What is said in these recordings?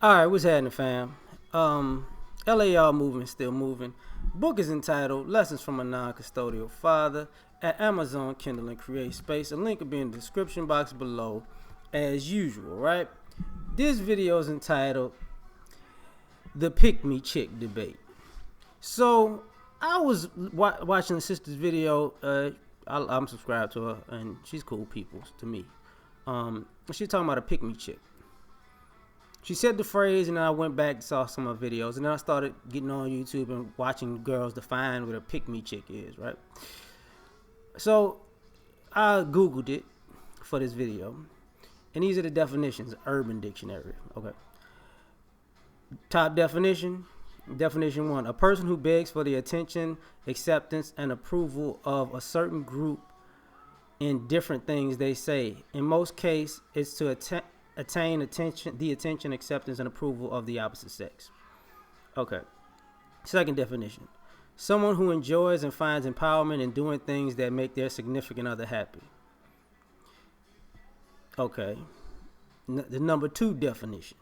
All right, what's happening, fam? L.A.R movement still moving. Book is entitled "Lessons from a Non-Custodial Father" at Amazon Kindle and Create Space. A link will be in the description box below, as usual. Right? This video is entitled "The Pick Me Chick Debate." So I was watching the sister's video. I'm subscribed to her, and she's cool people to me. She's talking about a pick me chick. She said the phrase, and then I went back and saw some of her videos, and then I started getting on YouTube and watching girls define what a pick me chick is, right? So I Googled it for this video, and these are the definitions, Urban Dictionary, okay? Top definition. Definition 1, a person who begs for the attention, acceptance, and approval of a certain group in different things they say. In most cases, it's to attain the attention, acceptance, and approval of the opposite sex. Okay. Second definition, someone who enjoys and finds empowerment in doing things that make their significant other happy. Okay. The number 2 definition,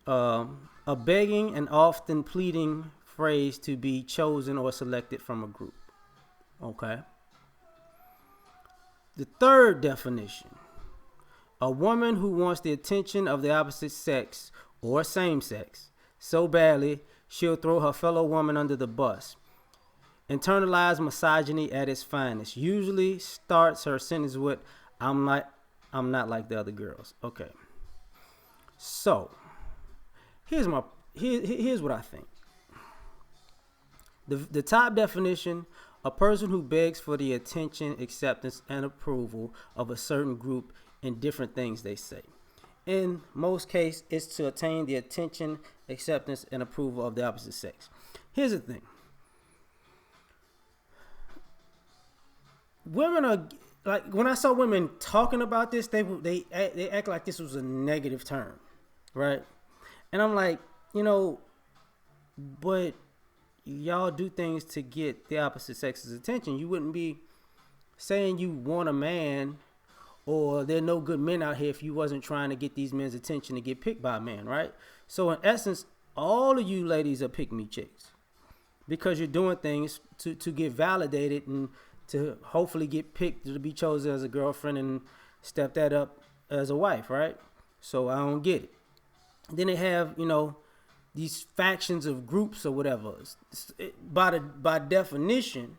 a begging and often pleading phrase to be chosen or selected from a group. Okay. The third definition, a woman who wants the attention of the opposite sex or same sex so badly she'll throw her fellow woman under the bus. Internalized misogyny at its finest. Usually starts her sentence with I'm not like the other girls. Okay. So here's what I think. The top definition, a person who begs for the attention, acceptance, and approval of a certain group in different things they say. In most cases, it's to attain the attention, acceptance, and approval of the opposite sex. Here's the thing. Women are, like, when I saw women talking about this, they act like this was a negative term, right? And I'm like, but y'all do things to get the opposite sex's attention. You wouldn't be saying you want a man, or there are no good men out here if you wasn't trying to get these men's attention to get picked by a man, right? So in essence, all of you ladies are pick me chicks because you're doing things to get validated and to hopefully get picked to be chosen as a girlfriend and step that up as a wife, right? So I don't get it. Then they have, these factions of groups or whatever. By definition,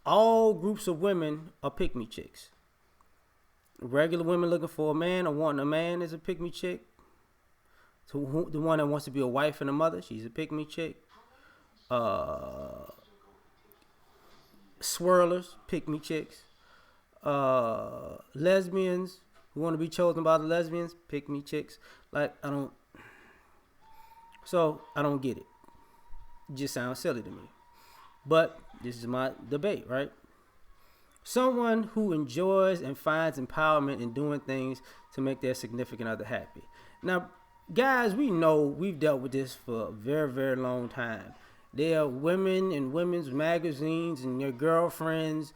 all groups of women are pick-me chicks. Regular women looking for a man or wanting a man is a pick-me chick. So the one that wants to be a wife and a mother, she's a pick-me chick. Swirlers, pick-me chicks. Lesbians who want to be chosen by the lesbians, pick-me chicks. I don't get it. It just sounds silly to me. But this is my debate, right? Someone who enjoys and finds empowerment in doing things to make their significant other happy. Now, guys, we know we've dealt with this for a very, very long time. There are women in women's magazines and their girlfriends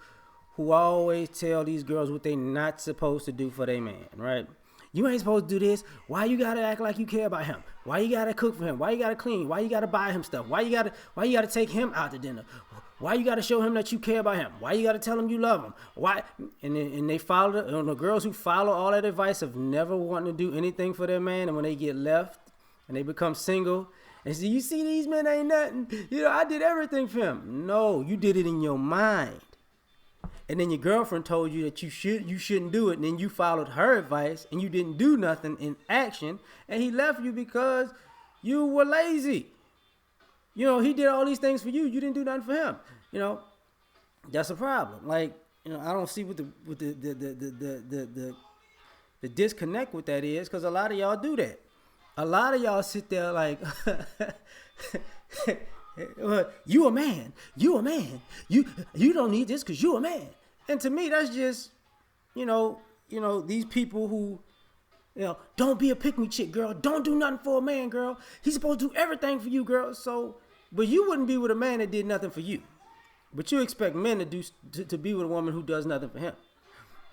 who always tell these girls what they not supposed to do for their man, right? You ain't supposed to do this. Why you gotta act like you care about him? Why you gotta cook for him? Why you gotta clean? Why you gotta buy him stuff? Why you gotta take him out to dinner? Why you gotta show him that you care about him? Why you gotta tell him you love him? Why? And they follow the girls who follow all that advice of never wanting to do anything for their man, and when they get left and they become single, and say, you see these men ain't nothing. I did everything for him. No, you did it in your mind. And then your girlfriend told you that you shouldn't do it, and then you followed her advice and you didn't do nothing in action, and he left you because you were lazy. He did all these things for you. You didn't do nothing for him. That's a problem. I don't see what the disconnect with that is, because a lot of y'all do that. A lot of y'all sit there like, you a man. You don't need this because you a man. And to me, that's just, these people who, don't be a pick-me chick, girl. Don't do nothing for a man, girl. He's supposed to do everything for you, girl. So, but you wouldn't be with a man that did nothing for you. But you expect men to be with a woman who does nothing for him.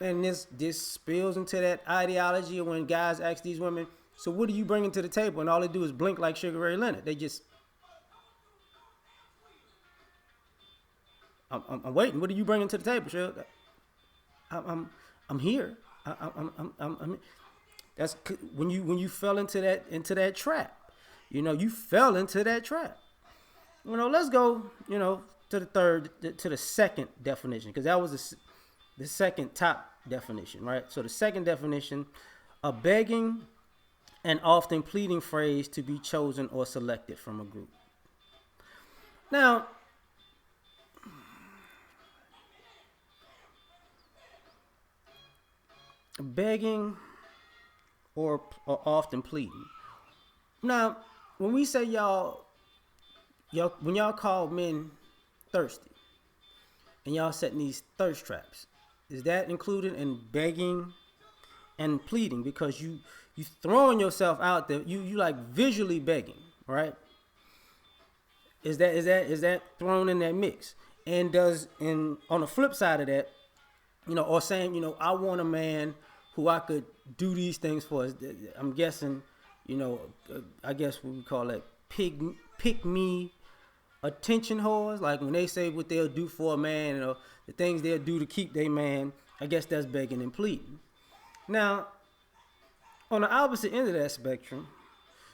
And this spills into that ideology of when guys ask these women, so what are you bringing to the table? And all they do is blink like Sugar Ray Leonard. They just, I'm waiting. What are you bringing to the table, Sugar? I'm here. I'm that's when you fell into that trap. You fell into that trap. Let's go, to the second definition, because that was the second top definition, right? So the second definition, a begging and often pleading phrase to be chosen or selected from a group. Now, begging or often pleading. Now, when we say when y'all call men thirsty and y'all setting these thirst traps, is that included in begging and pleading? Because you throwing yourself out there, you like visually begging, right? Is that thrown in that mix? And on the flip side of that, or saying, I want a man who I could do these things for. I'm guessing, I guess what we call that pick me attention whores. Like when they say what they'll do for a man, the things they'll do to keep their man, I guess that's begging and pleading. Now, on the opposite end of that spectrum,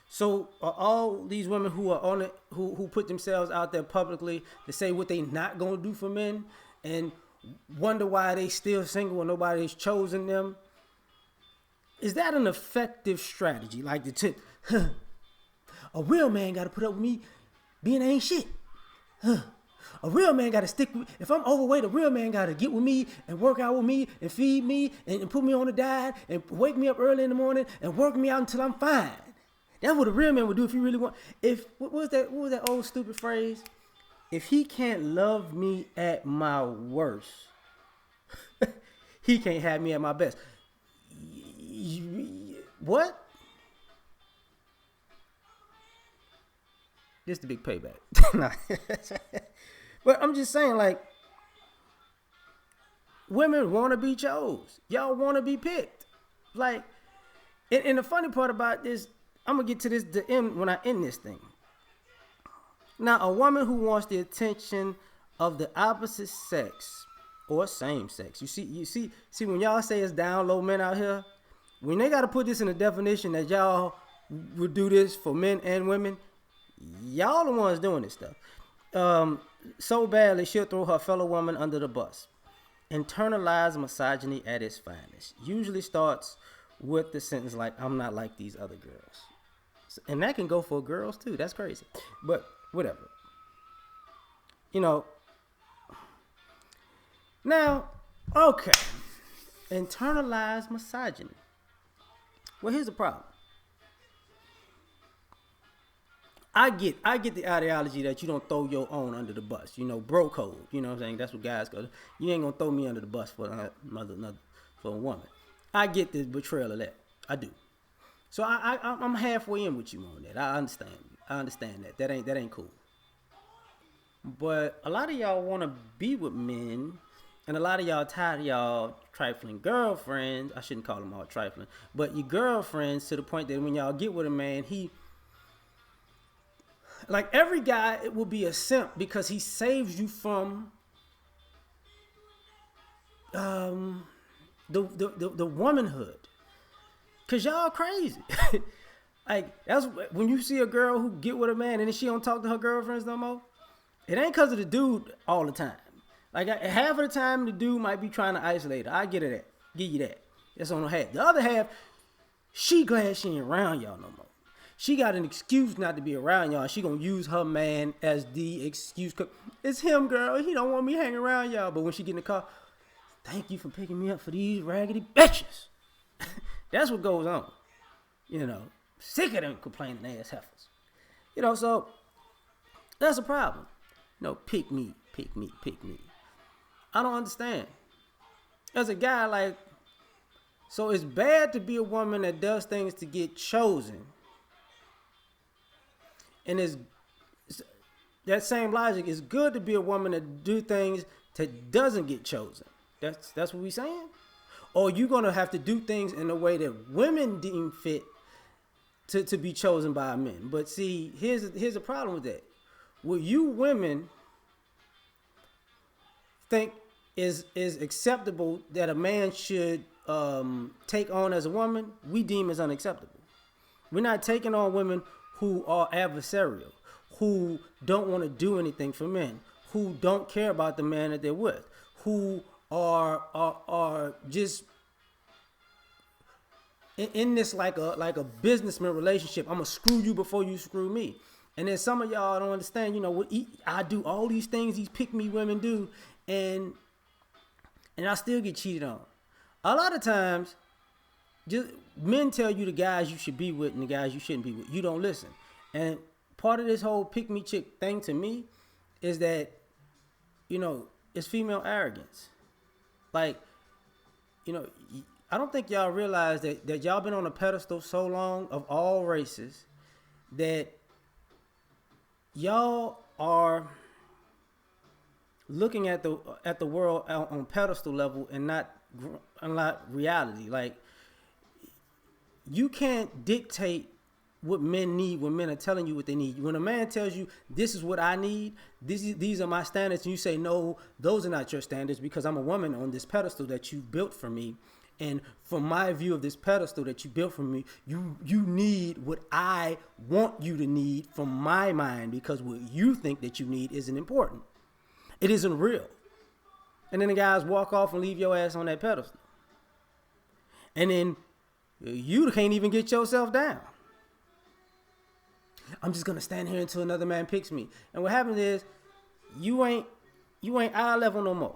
so are all these women who are on it, who put themselves out there publicly to say what they not gonna do for men and wonder why they still single and nobody's chosen them, is that an effective strategy? Like a real man got to put up with me being ain't shit. A real man got to stick with me. If I'm overweight, a real man got to get with me and work out with me and feed me and put me on a diet and wake me up early in the morning and work me out until I'm fine. That's what a real man would do if he really want. What was that old stupid phrase? If he can't love me at my worst, he can't have me at my best. What? This the big payback. But I'm just saying, like, women want to be chose. Y'all want to be picked. Like, and the funny part about this, I'm going to get to this the end when I end this thing. Now, a woman who wants the attention of the opposite sex or same sex. You see when y'all say it's down low men out here, when they got to put this in a definition that y'all would do this for men and women, y'all the ones doing this stuff. So badly she'll throw her fellow woman under the bus. Internalized misogyny at its finest. Usually starts with the sentence like, I'm not like these other girls. And that can go for girls too. That's crazy. But whatever. Now, okay. Internalized misogyny. Well, here's the problem. I get the ideology that you don't throw your own under the bus. Bro code. You know what I'm saying? That's what guys go. You ain't gonna throw me under the bus for another for a woman. I get the betrayal of that. I do. So I'm halfway in with you on that. I understand that. That ain't cool. But a lot of y'all want to be with men, and a lot of y'all tired of y'all trifling girlfriends. I shouldn't call them all trifling, but your girlfriends, to the point that when y'all get with a man, like every guy, it will be a simp because he saves you from the womanhood. Cause y'all crazy. Like that's when you see a girl who get with a man and then she don't talk to her girlfriends no more. It ain't cause of the dude all the time. Like half of the time the dude might be trying to isolate her. I get it. Give you that. That's on half. The other half, she glad she ain't around y'all no more. She got an excuse not to be around y'all. She gonna use her man as the excuse. It's him, girl. He don't want me hanging around y'all. But when she get in the car, thank you for picking me up for these raggedy bitches. That's what goes on. Sick of them complaining ass heifers. So that's a problem. Pick me. I don't understand. As a guy, so it's bad to be a woman that does things to get chosen. And that same logic is good to be a woman that do things that doesn't get chosen. That's what we saying? or you're gonna have to do things in a way that women deem fit to be chosen by men. But see, here's a problem with that. What you women think is acceptable that a man should take on as a woman, we deem as unacceptable. We're not taking on women who are adversarial, who don't want to do anything for men, who don't care about the man that they're with, who are just in this like a businessman relationship. I'm gonna screw you before you screw me. And then some of y'all don't understand, what I do all these things these pick me women do, and I still get cheated on. A lot of times, just men tell you the guys you should be with and the guys you shouldn't be with. You don't listen. And part of this whole pick me chick thing to me is that, it's female arrogance. Like, I don't think y'all realize that y'all been on a pedestal so long of all races that y'all are looking at the world on pedestal level and not reality. Like, you can't dictate what men need when men are telling you what they need. When a man tells you, this is what I need, these are my standards, and you say, no, those are not your standards because I'm a woman on this pedestal that you built for me. And from my view of this pedestal that you built for me, you need what I want you to need from my mind, because what you think that you need isn't important. It isn't real. And then the guys walk off and leave your ass on that pedestal. And then you can't even get yourself down. I'm just gonna stand here until another man picks me. And what happens is you ain't eye level no more.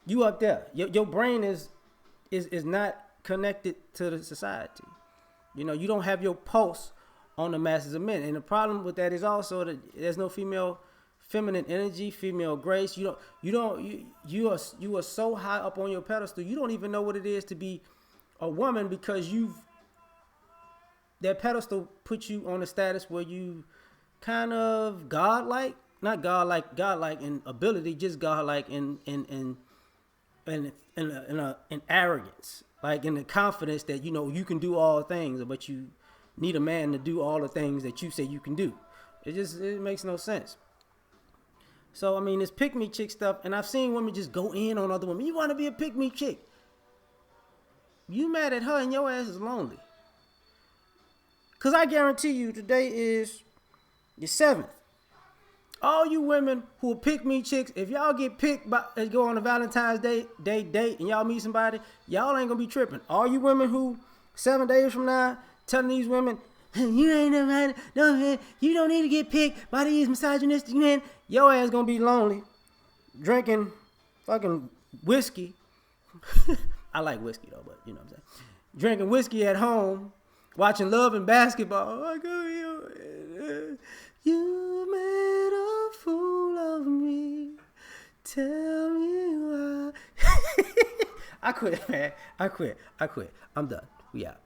You up there. Your brain is not connected to the society. You don't have your pulse on the masses of men. And the problem with that is also that there's no feminine energy, female grace. You are so high up on your pedestal, you don't even know what it is to be a woman, because that pedestal puts you on a status where you kind of godlike, not godlike in ability, just godlike in arrogance, like in the confidence that you can do all things, but you need a man to do all the things that you say you can do. It makes no sense. So I mean, this pick me chick stuff, and I've seen women just go in on other women. You want to be a pick me chick? You mad at her and your ass is lonely. Cause I guarantee you, today is the 7th. All you women who pick me chicks, if y'all get picked and go on a Valentine's Day date and y'all meet somebody, y'all ain't gonna be tripping. All you women who 7 days from now telling these women, you ain't nobody, no, you don't need to get picked by these misogynistic men, your ass gonna be lonely, drinking fucking whiskey. I like whiskey though, but you know what I'm saying. Drinking whiskey at home, watching Love and Basketball. You made a fool of me. Tell me why. I quit, man. I quit. I'm done. We out.